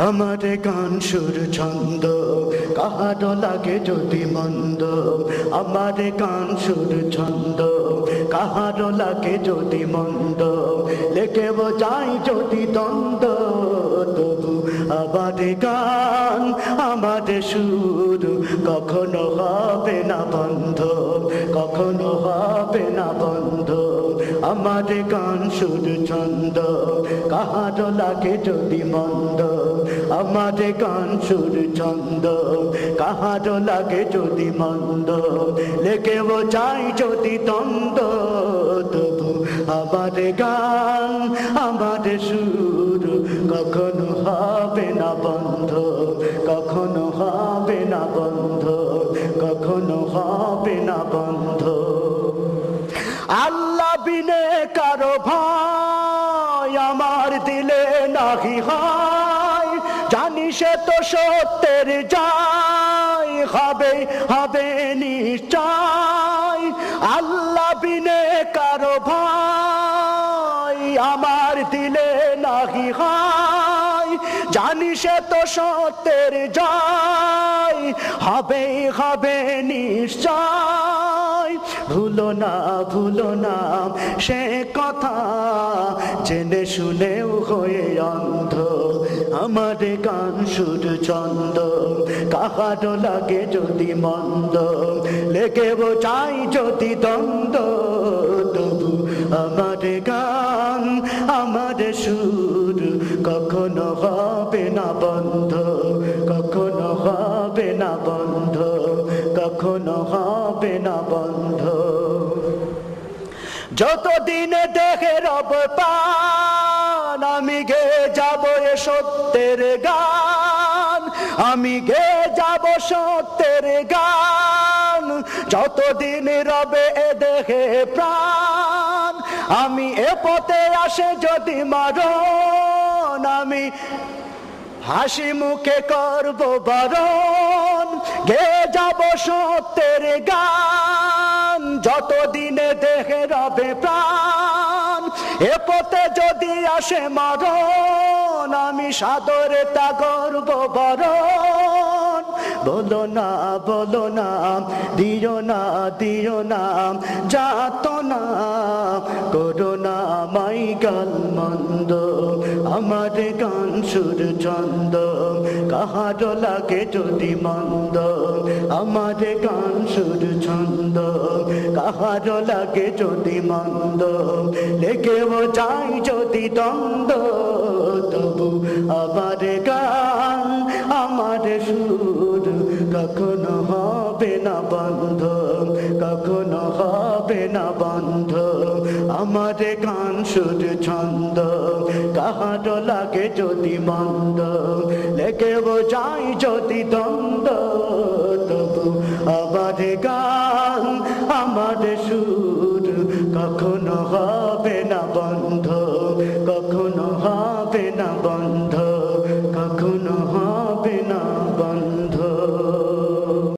আমার গান সুর ছন্দ কাহারো লাগে যদি মন্দ, আমার গান সুর ছন্দ কাহারো লাগে যদি মন্দ, লেখে বোঝাই যদি দ্বন্দ্ব, তবু আমার গান আমার সুর কখনো হবে না বন্ধ, কখনো হবে না বন্ধ। আমার গান সুর ছন্দ কাহারো লাগে যদি মন্দ, আমার গান সুর ছন্দ কাহারো লাগে যদি মন্দ, লেখে বোঝাই যদি দ্বন্দ্ব, তবু আমার গান আমার সুর কখনো হবে না বন্ধ, কখনো হবে না বন্ধ, কখনো হবে না বন্ধ। আল্লাহ বিনে কারো ভয় আমার দিলে নাহি হয়, জানি সে তো সত্যের জয় হবে হবে নিশ্চয়। আল্লাহ বিনে কারো ভয় আমার দিলে নাহি হয়, জানি সে তো সত্যের জয় হবে হবে নিশ্চয়। ভুলো না সে কথা জেনে শুনেও হয়ে অন্ধ, আমার গান সুর ছন্দ কাহারো লাগে যদি মন্দ, লেগে বোঝাই যদি দ্বন্দ্ব, তবু আমার গান আমার সুর কখনো হবে না বন্ধ, কখনো হবে না বন্ধ, কখনো হবে না বন্ধ। যতদিন দেখে রব পান আমি গে যাব এ সত্যের গান, আমি গে যাব সত্যের গান। যতদিন রবে এ দেখে প্রাণ, আমি এ পথে আসে যদি মারণ, আমি হাসি মুখে করব বারণ, গে যাব সত্যের গান। যতদিনে দেখে রবে প্রাণ, এ পথে যদি আসে মরণ, আমি সাদরে তা করব বরণ। বলো না দিও না যাতনা, করো না মাই গাল মন্দ, আমার গান সুর ছন্দ কাহারো লাগে যদি মন্দ, আমার গান সুর ছন্দ কাহারো লাগে যদি মন্দ, লেগে বোঝাই যদি দ্বন্দ্ব, তবু আমার গান আমার সুর কখনো হবে না বন্ধ, কখনো হবে না বন্ধ। আমার গান সুর ছন্দ কাহারো লাগে যদি মন্দ, লেগে বোঝাই যদি দ্বন্দ্ব, তবু আমার গান আমার সুর কখনো হবে না বন্ধ।